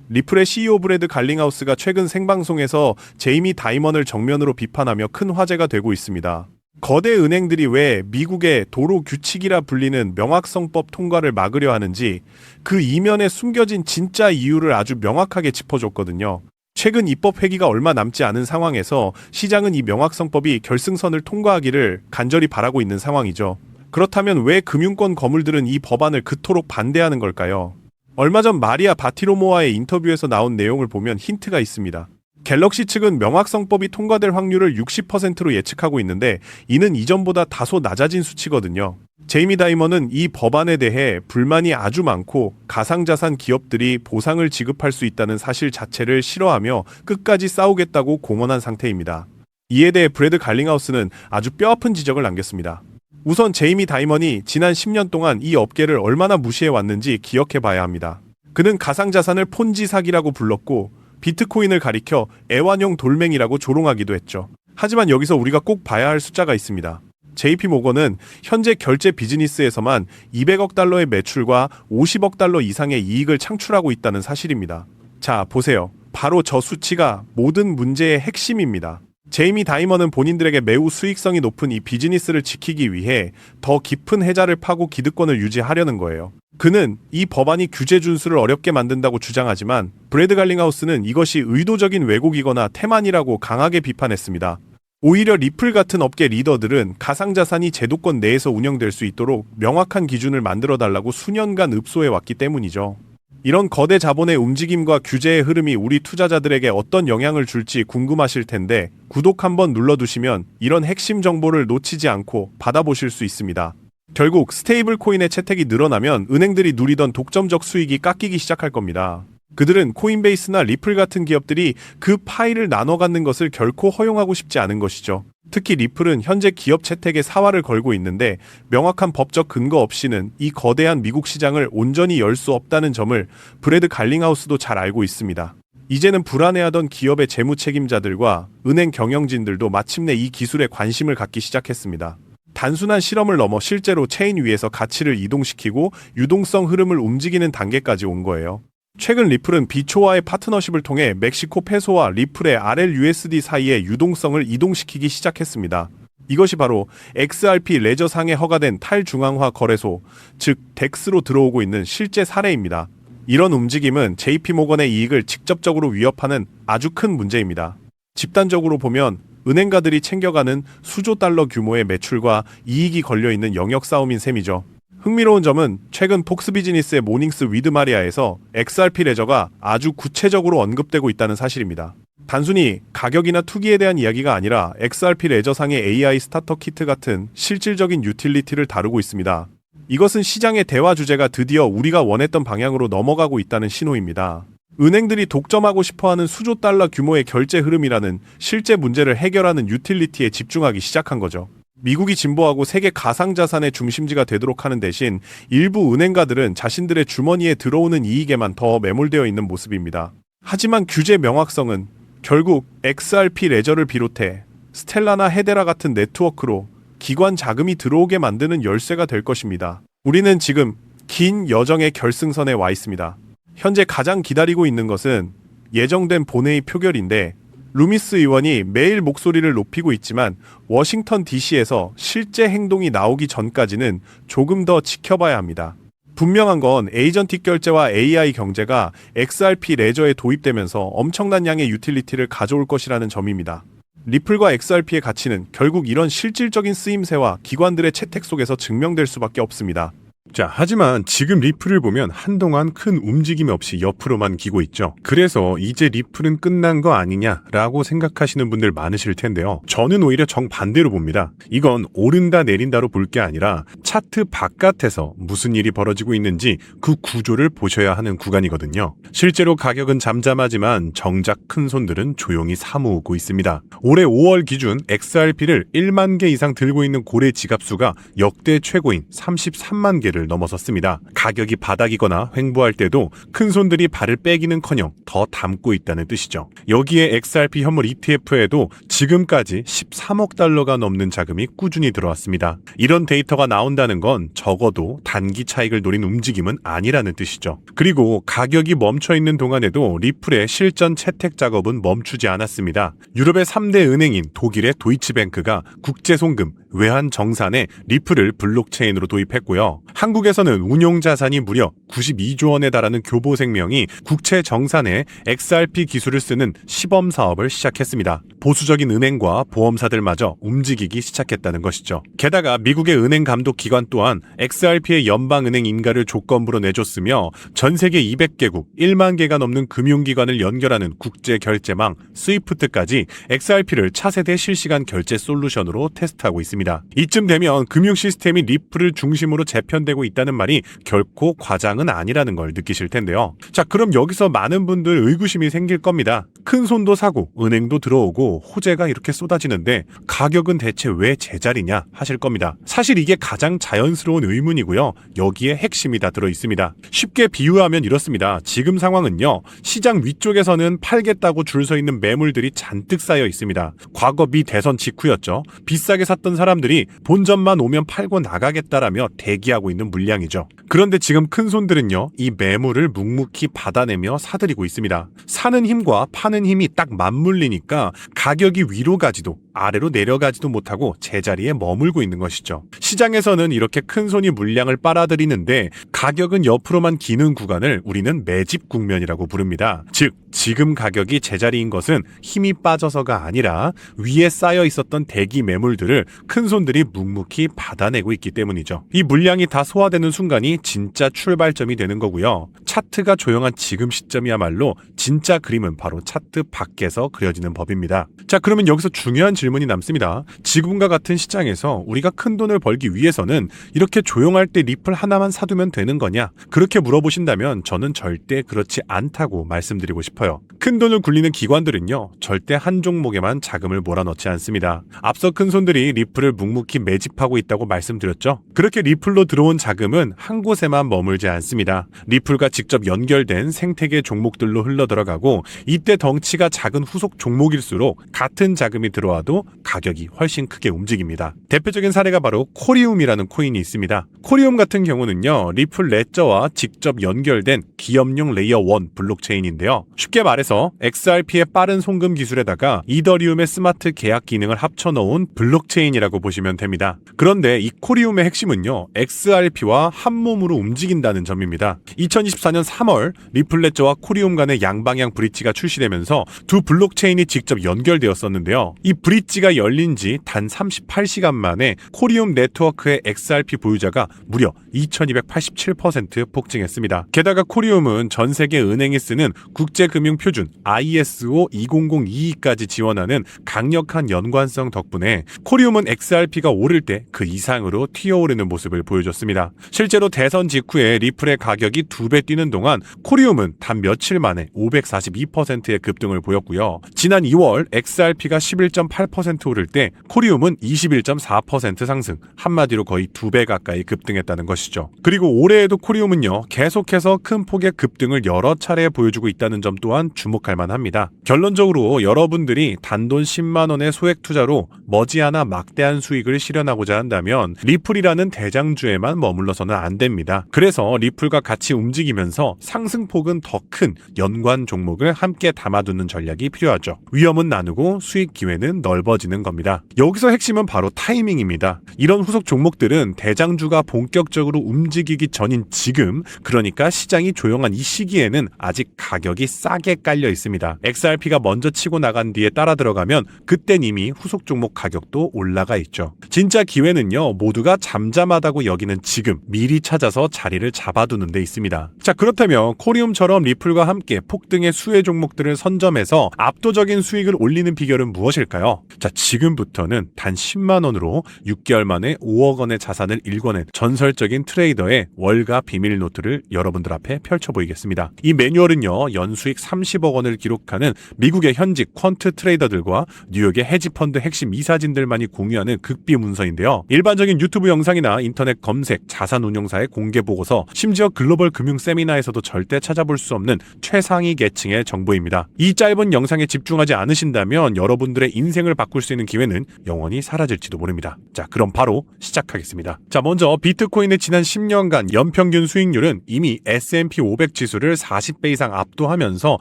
리플의 CEO 브래드 갈링하우스가 최근 생방송에서 제이미 다이먼을 정면으로 비판하며 큰 화제가 되고 있습니다. 거대 은행들이 왜 미국의 도로 규칙이라 불리는 명확성법 통과를 막으려 하는지 그 이면에 숨겨진 진짜 이유를 아주 명확하게 짚어줬거든요. 최근 입법 회기가 얼마 남지 않은 상황에서 시장은 이 명확성법이 결승선을 통과하기를 간절히 바라고 있는 상황이죠. 그렇다면 왜 금융권 거물들은 이 법안을 그토록 반대하는 걸까요? 얼마 전 마리아 바티로모와의 인터뷰에서 나온 내용을 보면 힌트가 있습니다. 갤럭시 측은 명확성법이 통과될 확률을 60%로 예측하고 있는데 이는 이전보다 다소 낮아진 수치거든요. 제이미 다이먼은 이 법안에 대해 불만이 아주 많고 가상자산 기업들이 보상을 지급할 수 있다는 사실 자체를 싫어하며 끝까지 싸우겠다고 공언한 상태입니다. 이에 대해 브래드 갈링하우스는 아주 뼈아픈 지적을 남겼습니다. 우선 제이미 다이먼이 지난 10년 동안 이 업계를 얼마나 무시해왔는지 기억해봐야 합니다. 그는 가상자산을 폰지 사기라고 불렀고 비트코인을 가리켜 애완용 돌멩이라고 조롱하기도 했죠. 하지만 여기서 우리가 꼭 봐야 할 숫자가 있습니다. JP 모건은 현재 결제 비즈니스에서만 200억 달러의 매출과 50억 달러 이상의 이익을 창출하고 있다는 사실입니다. 자, 보세요. 바로 저 수치가 모든 문제의 핵심입니다. 제이미 다이먼은 본인들에게 매우 수익성이 높은 이 비즈니스를 지키기 위해 더 깊은 해자를 파고 기득권을 유지하려는 거예요. 그는 이 법안이 규제 준수를 어렵게 만든다고 주장하지만 브래드 갈링하우스는 이것이 의도적인 왜곡이거나 태만이라고 강하게 비판했습니다. 오히려 리플 같은 업계 리더들은 가상자산이 제도권 내에서 운영될 수 있도록 명확한 기준을 만들어달라고 수년간 읍소해왔기 때문이죠. 이런 거대 자본의 움직임과 규제의 흐름이 우리 투자자들에게 어떤 영향을 줄지 궁금하실 텐데 구독 한번 눌러두시면 이런 핵심 정보를 놓치지 않고 받아보실 수 있습니다. 결국 스테이블 코인의 채택이 늘어나면 은행들이 누리던 독점적 수익이 깎이기 시작할 겁니다. 그들은 코인베이스나 리플 같은 기업들이 그 파일을 나눠 갖는 것을 결코 허용하고 싶지 않은 것이죠. 특히 리플은 현재 기업 채택에 사활을 걸고 있는데 명확한 법적 근거 없이는 이 거대한 미국 시장을 온전히 열 수 없다는 점을 브래드 갈링하우스도 잘 알고 있습니다. 이제는 불안해하던 기업의 재무 책임자들과 은행 경영진들도 마침내 이 기술에 관심을 갖기 시작했습니다. 단순한 실험을 넘어 실제로 체인 위에서 가치를 이동시키고 유동성 흐름을 움직이는 단계까지 온 거예요. 최근 리플은 비초와의 파트너십을 통해 멕시코 페소와 리플의 RLUSD 사이의 유동성을 이동시키기 시작했습니다. 이것이 바로 XRP 레저상에 허가된 탈중앙화 거래소, 즉 덱스로 들어오고 있는 실제 사례입니다. 이런 움직임은 JP모건의 이익을 직접적으로 위협하는 아주 큰 문제입니다. 집단적으로 보면 은행가들이 챙겨가는 수조 달러 규모의 매출과 이익이 걸려있는 영역 싸움인 셈이죠. 흥미로운 점은 최근 폭스비즈니스의 모닝스 위드 마리아에서 XRP 레저가 아주 구체적으로 언급되고 있다는 사실입니다. 단순히 가격이나 투기에 대한 이야기가 아니라 XRP 레저상의 AI 스타터 키트 같은 실질적인 유틸리티를 다루고 있습니다. 이것은 시장의 대화 주제가 드디어 우리가 원했던 방향으로 넘어가고 있다는 신호입니다. 은행들이 독점하고 싶어하는 수조 달러 규모의 결제 흐름이라는 실제 문제를 해결하는 유틸리티에 집중하기 시작한 거죠. 미국이 진보하고 세계 가상자산의 중심지가 되도록 하는 대신 일부 은행가들은 자신들의 주머니에 들어오는 이익에만 더 매몰되어 있는 모습입니다. 하지만 규제 명확성은 결국 XRP 레저를 비롯해 스텔라나 헤데라 같은 네트워크로 기관 자금이 들어오게 만드는 열쇠가 될 것입니다. 우리는 지금 긴 여정의 결승선에 와 있습니다. 현재 가장 기다리고 있는 것은 예정된 본회의 표결인데 루미스 의원이 매일 목소리를 높이고 있지만 워싱턴 DC에서 실제 행동이 나오기 전까지는 조금 더 지켜봐야 합니다. 분명한 건 에이전틱 결제와 AI 경제가 XRP 레저에 도입되면서 엄청난 양의 유틸리티를 가져올 것이라는 점입니다. 리플과 XRP의 가치는 결국 이런 실질적인 쓰임새와 기관들의 채택 속에서 증명될 수밖에 없습니다. 자, 하지만 지금 리플을 보면 한동안 큰 움직임 없이 옆으로만 기고 있죠. 그래서 이제 리플은 끝난 거 아니냐라고 생각하시는 분들 많으실 텐데요. 저는 오히려 정반대로 봅니다. 이건 오른다 내린다로 볼 게 아니라 차트 바깥에서 무슨 일이 벌어지고 있는지 그 구조를 보셔야 하는 구간이거든요. 실제로 가격은 잠잠하지만 정작 큰 손들은 조용히 사모으고 있습니다. 올해 5월 기준 XRP를 1만 개 이상 들고 있는 고래 지갑수가 역대 최고인 33만 개를 선을 넘어섰습니다. 가격이 바닥이거나 횡보할 때도 큰손들이 발을 빼기는커녕 더 담고 있다는 뜻이죠. 여기에 XRP 현물 ETF에도 지금까지 13억 달러가 넘는 자금이 꾸준히 들어왔습니다. 이런 데이터가 나온다는 건 적어도 단기 차익을 노린 움직임은 아니라는 뜻이죠. 그리고 가격이 멈춰있는 동안에도 리플의 실전 채택 작업은 멈추지 않았습니다. 유럽의 3대 은행인 독일의 도이치뱅크가 국제송금, 외환 정산에 리플을 블록체인으로 도입했고요. 한국에서는 운용자산이 무려 92조 원에 달하는 교보생명이 국채 정산에 XRP 기술을 쓰는 시범 사업을 시작했습니다. 보수적인 은행과 보험사들마저 움직이기 시작했다는 것이죠. 게다가 미국의 은행 감독 기관 또한 XRP의 연방은행 인가를 조건부로 내줬으며 전 세계 200개국 1만 개가 넘는 금융기관을 연결하는 국제 결제망 스위프트까지 XRP를 차세대 실시간 결제 솔루션으로 테스트하고 있습니다. 이쯤 되면 금융 시스템이 리플을 중심으로 재편되고 있다는 말이 결코 과장은 아니라는 걸 느끼실 텐데요. 자, 그럼 여기서 많은 분들 의구심이 생길 겁니다. 큰 손도 사고 은행도 들어오고 호재가 이렇게 쏟아지는데 가격은 대체 왜 제자리냐 하실 겁니다. 사실 이게 가장 자연스러운 의문이고요. 여기에 핵심이 다 들어 있습니다. 쉽게 비유하면 이렇습니다. 지금 상황은요. 시장 위쪽에서는 팔겠다고 줄 서 있는 매물들이 잔뜩 쌓여 있습니다. 과거 미 대선 직후였죠. 비싸게 샀던 사람들이 본전만 오면 팔고 나가겠다라며 대기하고 있는 물량이죠. 그런데 지금 큰 손들은요. 이 매물을 묵묵히 받아내며 사들이고 있습니다. 사는 힘과 파는 힘이 딱 맞물리니까 가격이 위로 가지도 아래로 내려가지도 못하고 제자리에 머물고 있는 것이죠. 시장에서는 이렇게 큰 손이 물량을 빨아들이는데 가격은 옆으로만 기는 구간을 우리는 매집 국면이라고 부릅니다. 즉 지금 가격이 제자리인 것은 힘이 빠져서가 아니라 위에 쌓여 있었던 대기 매물들을 큰 손들이 묵묵히 받아내고 있기 때문이죠. 이 물량이 다 소화되는 순간이 진짜 출발점이 되는 거고요. 차트가 조용한 지금 시점이야말로 진짜 그림은 바로 차트 밖에서 그려지는 법입니다. 자, 그러면 여기서 중요한 질문이 남습니다. 지금과 같은 시장에서 우리가 큰 돈을 벌기 위해서는 이렇게 조용할 때 리플 하나만 사두면 되는 거냐? 그렇게 물어보신다면 저는 절대 그렇지 않다고 말씀드리고 싶어요. 큰 돈을 굴리는 기관들은요. 절대 한 종목에만 자금을 몰아넣지 않습니다. 앞서 큰 손들이 리플을 묵묵히 매집하고 있다고 말씀드렸죠. 그렇게 리플로 들어온 자금은 한 곳에만 머물지 않습니다. 리플과 직접 연결된 생태계 종목들로 흘러들어가고 이때 덩치가 작은 후속 종목일수록 같은 자금이 들어와도 가격이 훨씬 크게 움직입니다. 대표적인 사례가 바로 코리움이라는 코인이 있습니다. 코리움 같은 경우는요. 리플 레저와 직접 연결된 기업용 레이어 1 블록체인인데요. 쉽게 말해서 XRP의 빠른 송금 기술에다가 이더리움의 스마트 계약 기능을 합쳐놓은 블록체인이라고 보시면 됩니다. 그런데 이 코리움의 핵심은요. XRP와 한 몸으로 움직인다는 점입니다. 2024년 3월 리플 레저와 코리움 간의 양방향 브릿지가 출시되면서 두 블록체인이 직접 연결되었었는데요. 이 브릿지가 열린 지 단 38시간 만에 코리움 네트워크의 XRP 보유자가 무려 2287% 폭증했습니다. 게다가 코리움은 전 세계 은행이 쓰는 국제금융 표준 ISO 20022까지 지원하는 강력한 연관성 덕분에 코리움은 XRP가 오를 때 그 이상으로 튀어오르는 모습을 보여줬습니다. 실제로 대선 직후에 리플의 가격이 2배 뛰는 동안 코리움은 단 며칠 만에 542%의 급등을 보였고요. 지난 2월 XRP가 11.8% 오를 때 코리움은 21.4% 상승, 한마디로 거의 2배 가까이 급등했다는 것이죠. 그리고 올해에도 코리움은요, 계속해서 큰 폭의 급등을 여러 차례 보여주고 있다는 점 또한 주목할 만합니다. 결론적으로 여러분들이 단돈 10만 원의 소액 투자로 머지않아 막대한 수익을 실현하고자 한다면 리플이라는 대장주에만 머물러서는 안 됩니다. 그래서 리플과 같이 움직이면서 상승폭은 더 큰 연관 종목을 함께 담아두는 전략이 필요하죠. 위험은 나누고 수익 기회는 넓어지는 겁니다. 여기서 핵심은 바로 타이밍입니다. 이런 후속 종목들은 대장주가 본격적으로 움직이기 전인 지금, 그러니까 시장이 조용한 이 시기에는 아직 가격이 싸게 깔려 있습니다. XRP가 먼저 치고 나간 뒤에 따라 들어가면 그땐 이미 후속 종목 가격도 올라가 있죠. 진짜 기회는요, 모두가 잠잠하다고 여기는 지금 미리 찾아서 자리를 잡아두는 데 있습니다. 자, 그렇다면 코리움처럼 리플과 함께 폭등의 수혜 종목들을 선점해서 압도적인 수익을 올리는 비결은 무엇일까요? 자, 지금부터는 단 10만 원으로 6개월 만에 5억 원의 자산을 일궈낸 전설적인 비트코인 트레이더의 월가 비밀 노트를 여러분들 앞에 펼쳐 보이겠습니다. 이 매뉴얼은요, 연수익 30억 원을 기록하는 미국의 현직 퀀트 트레이더들과 뉴욕의 헤지펀드 핵심 이사진들만이 공유하는 극비 문서인데요. 일반적인 유튜브 영상이나 인터넷 검색, 자산운용사의 공개 보고서, 심지어 글로벌 금융 세미나에서도 절대 찾아볼 수 없는 최상위 계층의 정보입니다. 이 짧은 영상에 집중하지 않으신다면 여러분들의 인생을 바꿀 수 있는 기회는 영원히 사라질지도 모릅니다. 자, 그럼 바로 시작하겠습니다. 자, 먼저 비트코인의 지난 10년간 연평균 수익률은 이미 S&P 500 지수를 40배 이상 압도하면서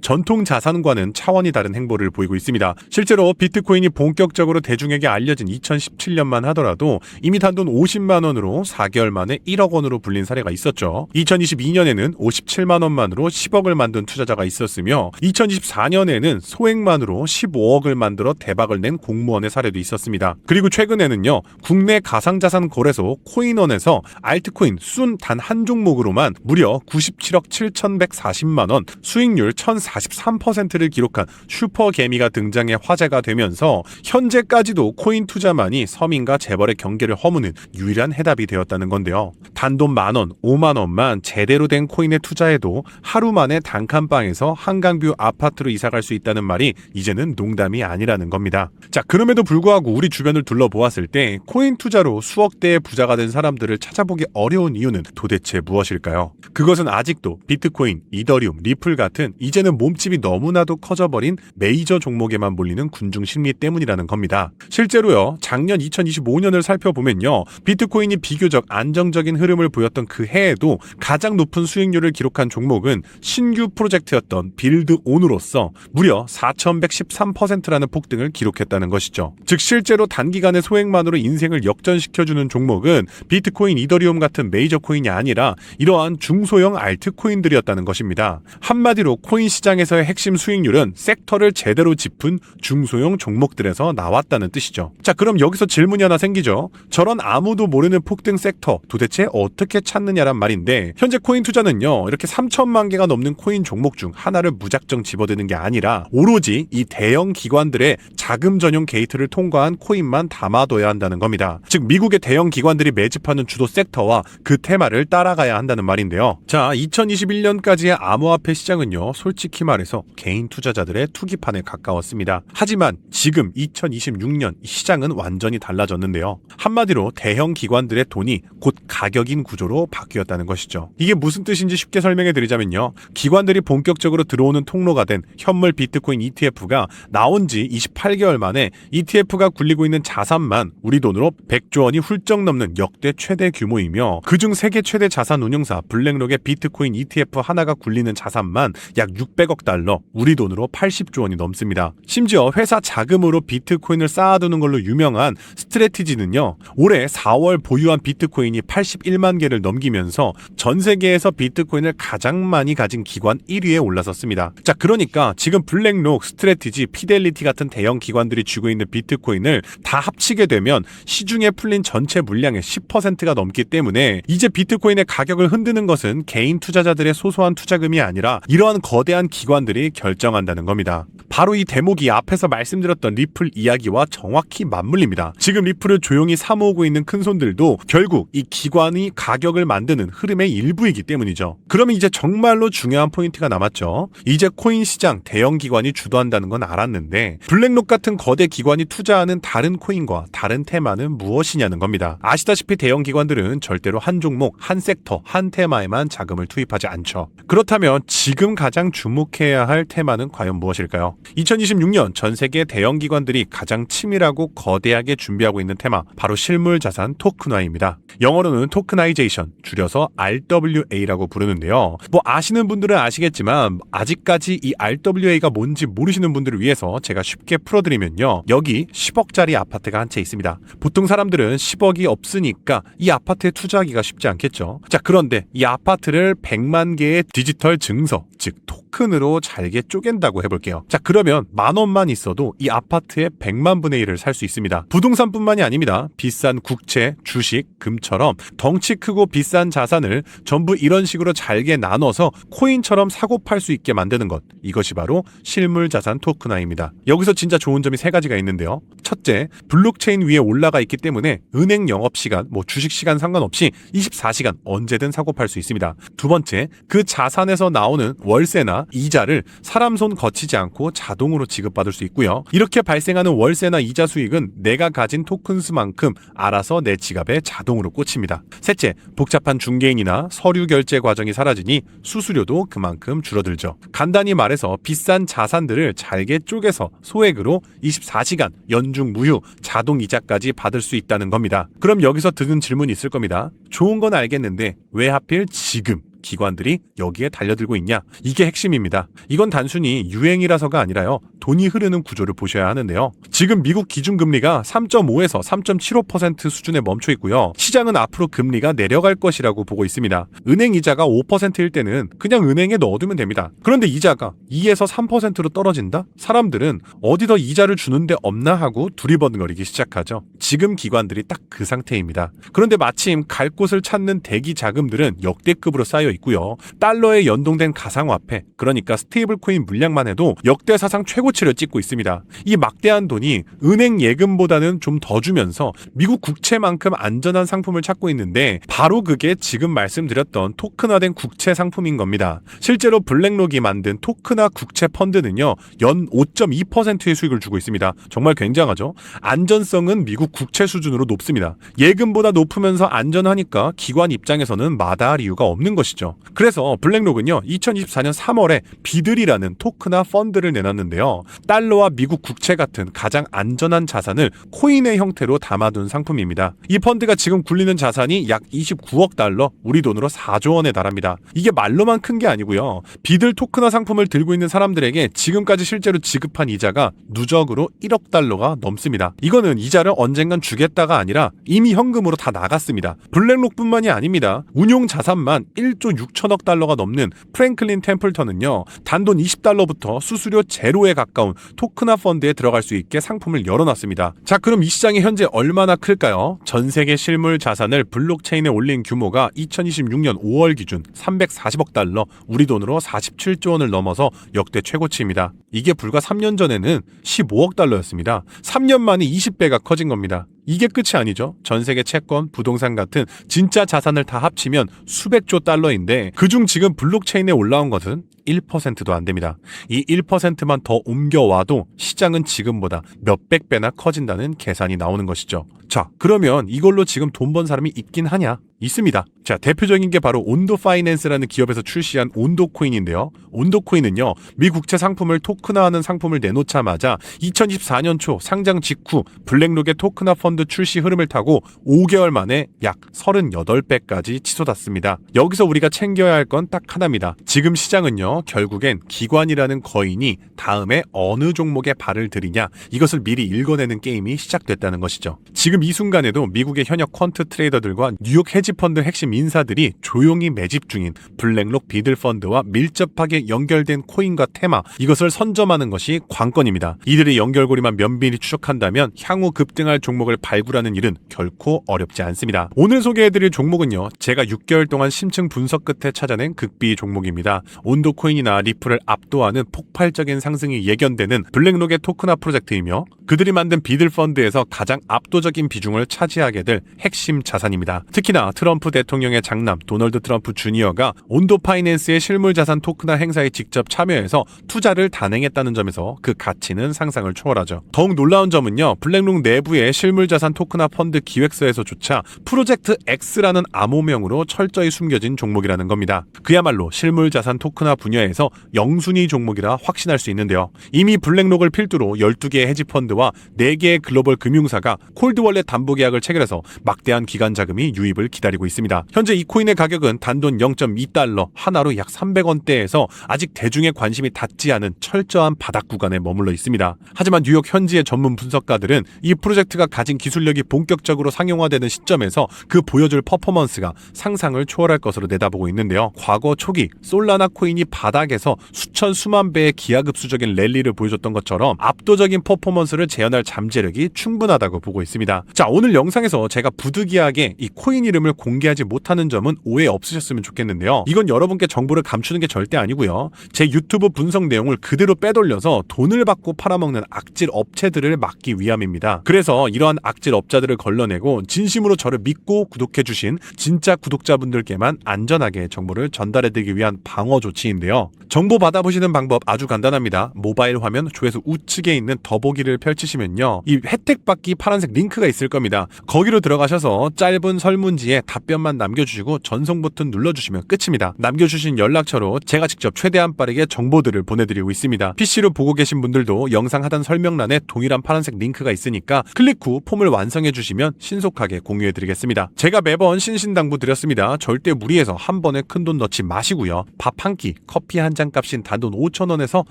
전통 자산과는 차원이 다른 행보를 보이고 있습니다. 실제로 비트코인이 본격적으로 대중에게 알려진 2017년만 하더라도 이미 단돈 50만 원으로 4개월 만에 1억 원으로 불린 사례가 있었죠. 2022년에는 57만 원만으로 10억을 만든 투자자가 있었으며 2024년에는 소액만으로 15억을 만들어 대박을 낸 공무원의 사례도 있었습니다. 그리고 최근에는요, 국내 가상자산 거래소 코인원에서 알트코인 순 단 한 종목으로만 무려 97억 7,140만 원, 수익률 1,043%를 기록한 슈퍼개미가 등장해 화제가 되면서 현재까지도 코인 투자만이 서민과 재벌의 경계를 허무는 유일한 해답이 되었다는 건데요. 단돈 만원, 5만 원만 제대로 된 코인에 투자해도 하루 만에 단칸방에서 한강뷰 아파트로 이사갈 수 있다는 말이 이제는 농담이 아니라는 겁니다. 자, 그럼에도 불구하고 우리 주변을 둘러보았을 때 코인 투자로 수억 대의 부자가 된 사람들을 찾아보기 어려운 이유는 도대체 무엇일까요? 그것은 아직도 비트코인, 이더리움, 리플 같은 이제는 몸집이 너무나도 커져버린 메이저 종목에만 몰리는 군중 심리 때문이라는 겁니다. 실제로요, 작년 2025년을 살펴보면요, 비트코인이 비교적 안정적인 흐름을 보였던 그 해에도 가장 높은 수익률을 기록한 종목은 신규 프로젝트였던 빌드온으로서 무려 4,113%라는 폭등을 기록했다는 것이죠. 즉 실제로 단기간의 소액만으로 인생을 역전시켜주는 종목은 비트코인, 이더리움 같은 메이저 코인이 아니라 이러한 중소형 알트코인들이었다는 것입니다. 한마디로 코인 시장에서의 핵심 수익률은 섹터를 제대로 짚은 중소형 종목들에서 나왔다는 뜻이죠. 자, 그럼 여기서 질문이 하나 생기죠. 저런 아무도 모르는 폭등 섹터 도대체 어떻게 찾느냐란 말인데, 현재 코인 투자는요, 이렇게 3천만 개가 넘는 코인 종목 중 하나를 무작정 집어드는 게 아니라 오로지 이 대형 기관들의 자금 전용 게이트를 통과한 코인만 담아둬야 한다는 겁니다. 즉 미국의 대형 기관들이 매집하는 주도 섹터와 그 테마를 따라가야 한다는 말인데요. 자, 2021년까지의 암호화폐 시장은요, 솔직히 말해서 개인 투자자들의 투기판에 가까웠습니다. 하지만 지금 2026년 시장은 완전히 달라졌는데요. 한마디로 대형 기관들의 돈이 곧 가격인 구조로 바뀌었다는 것이죠. 이게 무슨 뜻인지 쉽게 설명해 드리자면요, 기관들이 본격적으로 들어오는 통로가 된 현물 비트코인 ETF가 나온 지 28개월 만에 ETF가 굴리고 있는 자산만 우리 돈으로 100조 원이 훌쩍 넘는 역대 최대 규모이며, 그중 세계 최대 자산 운용사 블랙록의 비트코인 ETF 하나가 굴리는 자산만 약 600억 달러, 우리 돈으로 80조 원이 넘습니다. 심지어 회사 자금으로 비트코인을 쌓아두는 걸로 유명한 스트래티지는요, 올해 4월 보유한 비트코인이 81만 개를 넘기면서 전 세계에서 비트코인을 가장 많이 가진 기관 1위에 올라섰습니다. 자, 그러니까 지금 블랙록, 스트래티지, 피델리티 같은 대형 기관들이 쥐고 있는 비트코인을 다 합치게 되면 시중에 풀린 전체 물량의 10%가 넘기 때문에 이제 비트코인의 가격을 흔드는 것은 개인 투자자들의 소소한 투자금이 아니라 이러한 거대한 기관들이 결정한다는 겁니다. 바로 이 대목이 앞에서 말씀드렸던 리플 이야기와 정확히 맞물립니다. 지금 리플을 조용히 사모으고 있는 큰손들도 결국 이 기관이 가격을 만드는 흐름의 일부이기 때문이죠. 그러면 이제 정말로 중요한 포인트가 남았죠. 이제 코인 시장 대형 기관이 주도한다는 건 알았는데 블랙록 같은 거대 기관이 투자하는 다른 코인과 다른 테마는 무엇이냐는 겁니다. 아시다시피 대형 기관들은 절대로 한 종목, 한 섹터, 한 테마에만 자금을 투입하지 않죠. 그렇다면 지금 가장 주목해야 할 테마는 과연 무엇일까요? 2026년 전 세계 대형 기관들이 가장 치밀하고 거대하게 준비하고 있는 테마, 바로 실물 자산 토큰화입니다. 영어로는 토크나이제이션, 줄여서 RWA라고 부르는데요. 뭐 아시는 분들은 아시겠지만 아직까지 이 RWA가 뭔지 모르시는 분들을 위해서 제가 쉽게 풀어드리면요, 여기 10억짜리 아파트가 한 채 있습니다. 보통 사람들은 10억이 없으니까 이 아파트에 투자하기가 쉽지 않겠죠. 자, 그런데 이 아파트를 100만 개의 디지털 증서, 즉 토큰 토큰으로 잘게 쪼갠다고 해볼게요. 자, 그러면 10,000원만 있어도 이 아파트의 100만 분의 1을 살 수 있습니다. 부동산뿐만이 아닙니다. 비싼 국채, 주식, 금처럼 덩치 크고 비싼 자산을 전부 이런 식으로 잘게 나눠서 코인처럼 사고 팔 수 있게 만드는 것, 이것이 바로 실물 자산 토큰화입니다. 여기서 진짜 좋은 점이 3가지가 있는데요. 첫째, 블록체인 위에 올라가 있기 때문에 은행 영업시간, 주식시간 상관없이 24시간 언제든 사고 팔 수 있습니다. 두 번째, 그 자산에서 나오는 월세나 이자를 사람 손 거치지 않고 자동으로 지급받을 수 있고요. 이렇게 발생하는 월세나 이자 수익은 내가 가진 토큰 수만큼 알아서 내 지갑에 자동으로 꽂힙니다. 셋째, 복잡한 중개인이나 서류 결제 과정이 사라지니 수수료도 그만큼 줄어들죠. 간단히 말해서 비싼 자산들을 잘게 쪼개서 소액으로 24시간 연중 무휴 자동 이자까지 받을 수 있다는 겁니다. 그럼 여기서 드는 질문이 있을 겁니다. 좋은 건 알겠는데 왜 하필 지금 기관들이 여기에 달려들고 있냐? 이게 핵심입니다. 이건 단순히 유행이라서가 아니라요. 돈이 흐르는 구조를 보셔야 하는데요. 지금 미국 기준금리가 3.5에서 3.75% 수준에 멈춰 있고요. 시장은 앞으로 금리가 내려갈 것이라고 보고 있습니다. 은행 이자가 5%일 때는 그냥 은행에 넣어두면 됩니다. 그런데 이자가 2에서 3%로 떨어진다? 사람들은 어디 더 이자를 주는 데 없나 하고 두리번거리기 시작하죠. 지금 기관들이 딱 그 상태입니다. 그런데 마침 갈 곳을 찾는 대기 자금들은 역대급으로 쌓여 있고요. 달러에 연동된 가상화폐, 그러니까 스테이블 코인 물량만 해도 역대 사상 최고치를 찍고 있습니다. 이 막대한 돈이 은행 예금보다는 좀 더 주면서 미국 국채만큼 안전한 상품을 찾고 있는데 바로 그게 지금 말씀드렸던 토큰화된 국채 상품인 겁니다. 실제로 블랙록이 만든 토큰화 국채 펀드는요, 연 5.2%의 수익을 주고 있습니다. 정말 굉장하죠? 안전성은 미국 국채 수준으로 높습니다. 예금보다 높으면서 안전하니까 기관 입장에서는 마다할 이유가 없는 것이죠. 그래서 블랙록은요, 2024년 3월에 비들이라는 토큰화 펀드를 내놨는데요. 달러와 미국 국채 같은 가장 안전한 자산을 코인의 형태로 담아둔 상품입니다. 이 펀드가 지금 굴리는 자산이 약 29억 달러, 우리 돈으로 4조 원에 달합니다. 이게 말로만 큰 게 아니고요. 비들 토큰화 상품을 들고 있는 사람들에게 지금까지 실제로 지급한 이자가 누적으로 1억 달러가 넘습니다. 이거는 이자를 언젠간 주겠다가 아니라 이미 현금으로 다 나갔습니다. 블랙록뿐만이 아닙니다. 운용 자산만 1조 6천억 달러가 넘는 프랭클린 템플턴은요, 단돈 20달러부터 수수료 제로에 가까운 토큰화 펀드에 들어갈 수 있게 상품을 열어놨습니다. 자, 그럼 이 시장이 현재 얼마나 클까요? 전 세계 실물 자산을 블록체인에 올린 규모가 2026년 5월 기준 340억 달러, 우리 돈으로 47조 원을 넘어서 역대 최고치입니다. 이게 불과 3년 전에는 15억 달러였습니다. 3년 만에 20배가 커진 겁니다. 이게 끝이 아니죠. 전 세계 채권, 부동산 같은 진짜 자산을 다 합치면 수백조 달러인데 그중 지금 블록체인에 올라온 것은 1%도 안 됩니다. 이 1%만 더 옮겨와도 시장은 지금보다 몇백 배나 커진다는 계산이 나오는 것이죠. 자, 그러면 이걸로 지금 돈 번 사람이 있긴 하냐? 있습니다. 자, 대표적인 게 바로 온도 파이낸스라는 기업에서 출시한 온도 코인인데요. 온도 코인은요, 미 국채 상품을 토큰화하는 상품을 내놓자마자 2024년 초 상장 직후 블랙록의 토큰화 펀드 출시 흐름을 타고 5개월 만에 약 38배까지 치솟았습니다. 여기서 우리가 챙겨야 할 건 딱 하나입니다. 지금 시장은요, 결국엔 기관이라는 거인이 다음에 어느 종목에 발을 들이냐, 이것을 미리 읽어내는 게임이 시작됐다는 것이죠. 지금 이 순간에도 미국의 현역 퀀트 트레이더들과 뉴욕 헤지펀드 핵심 인사들이 조용히 매집 중인 블랙록 비들 펀드와 밀접하게 연결된 코인과 테마, 이것을 선점하는 것이 관건입니다. 이들의 연결고리만 면밀히 추적한다면 향후 급등할 종목을 발굴하는 일은 결코 어렵지 않습니다. 오늘 소개해드릴 종목은요, 제가 6개월 동안 심층 분석 끝에 찾아낸 극비 종목입니다. 온도 코인이나 리플을 압도하는 폭발적인 상승이 예견되는 블랙록의 토큰화 프로젝트이며 그들이 만든 비들 펀드에서 가장 압도적인 비중을 차지하게 될 핵심 자산입니다. 특히나 트럼프 대통령의 장남 도널드 트럼프 주니어가 온도 파이낸스의 실물 자산 토큰화 행사에 직접 참여해서 투자를 단행했다는 점에서 그 가치는 상상을 초월하죠. 더욱 놀라운 점은요, 블랙록 내부의 실물 자산 토큰화 펀드 기획서에서조차 프로젝트 X라는 암호명으로 철저히 숨겨진 종목이라는 겁니다. 그야말로 실물 자산 토큰화 분야에서 영순위 종목이라 확신할 수 있는데요. 이미 블랙록을 필두로 12개의 헤지펀드와 4개의 글로벌 금융사가 콜드월렛 담보계약을 체결해서 막대한 기관 자금이 유입을 기다리고 있습니다. 현재 이 코인의 가격은 단돈 0.2달러, 하나로 약 300원대에서 아직 대중의 관심이 닿지 않은 철저한 바닥 구간에 머물러 있습니다. 하지만 뉴욕 현지의 전문 분석가들은 이 프로젝트가 가진 기술력이 본격적으로 상용화되는 시점에서 그 보여줄 퍼포먼스가 상상을 초월할 것으로 내다보고 있는데요. 과거 초기 솔라나 코인이 바닥에서 수천 수만 배의 기하급수적인 랠리를 보여줬던 것처럼 압도적인 퍼포먼스를 재현할 잠재력이 충분하다고 보고 있습니다. 자, 오늘 영상에서 제가 부득이하게 이 코인 이름을 공개하지 못하는 점은 오해 없으셨으면 좋겠는데요. 이건 여러분께 정보를 감추는 게 절대 아니고요. 제 유튜브 분석 내용을 그대로 빼돌려서 돈을 받고 팔아먹는 악질 업체들을 막기 위함입니다. 그래서 이러한 악질 업자들을 걸러내고 진심으로 저를 믿고 구독해주신 진짜 구독자분들께만 안전하게 정보를 전달해드리기 위한 방어 조치인데요. 정보 받아보시는 방법 아주 간단합니다. 모바일 화면 조회수 우측에 있는 더보기를 펼치시면요, 이 혜택 받기 파란색 링크가 있을 겁니다. 거기로 들어가셔서 짧은 설문지에 답변만 남겨주시고 전송 버튼 눌러주시면 끝입니다. 남겨주신 연락처로 제가 직접 최대한 빠르게 정보들을 보내드리고 있습니다. PC로 보고 계신 분들도 영상 하단 설명란에 동일한 파란색 링크가 있으니까 클릭 후 폼을 완성해주시면 신속하게 공유해드리겠습니다. 제가 매번 신신당부 드렸습니다. 절대 무리해서 한 번에 큰돈 넣지 마시고요. 밥 한 끼, 커피 한 잔 값인 단돈 5,000원에서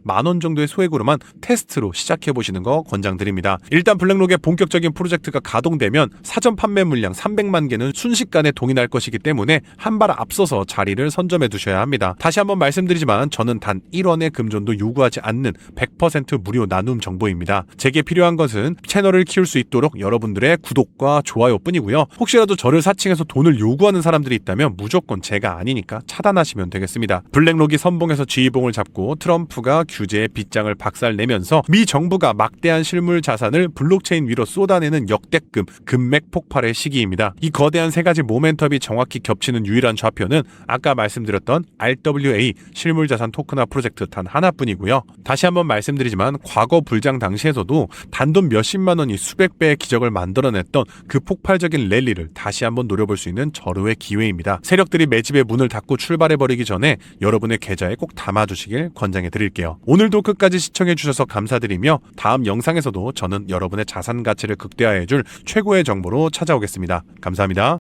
10,000원 정도의 소액으로만 테스트로 시작해보시는 거 권장드립니다. 일단 블랙록의 본격적인 프로젝트가 가동되면 사전 판매 물량 300만 개는 순식간에 동인할 것이기 때문에 한 발 앞서서 자리를 선점해 두셔야 합니다. 다시 한번 말씀드리지만 저는 단 1원의 금전도 요구하지 않는 100% 무료 나눔 정보입니다. 제게 필요한 것은 채널을 키울 수 있도록 여러분들의 구독과 좋아요 뿐이고요. 혹시라도 저를 사칭해서 돈을 요구하는 사람들이 있다면 무조건 제가 아니니까 차단하시면 되겠습니다. 블랙록이 선봉에서 지휘봉을 잡고 트럼프가 규제의 빗장을 박살내면서 미 정부가 막대한 실물 자산을 블록체인 위로 쏟아내는 역대급 금맥 폭발의 시기입니다. 이 거대한 세 가지 모멘텀이 정확히 겹치는 유일한 좌표는 아까 말씀드렸던 RWA 실물 자산 토큰화 프로젝트 단 하나뿐이고요. 다시 한번 말씀드리지만 과거 불장 당시에서도 단돈 몇십만 원이 수백 배의 기적을 만들어냈던 그 폭발적인 랠리를 다시 한번 노려볼 수 있는 절호의 기회입니다. 세력들이 매집의 문을 닫고 출발해버리기 전에 여러분의 계좌에 꼭 담아두시길 권장해 드릴게요. 오늘도 끝까지 시청해 주셔서 감사드리며 다음 영상에서도 저는 여러분의 자산 가치를 극대화해줄 최고의 정보로 찾아오겠습니다. 감사합니다.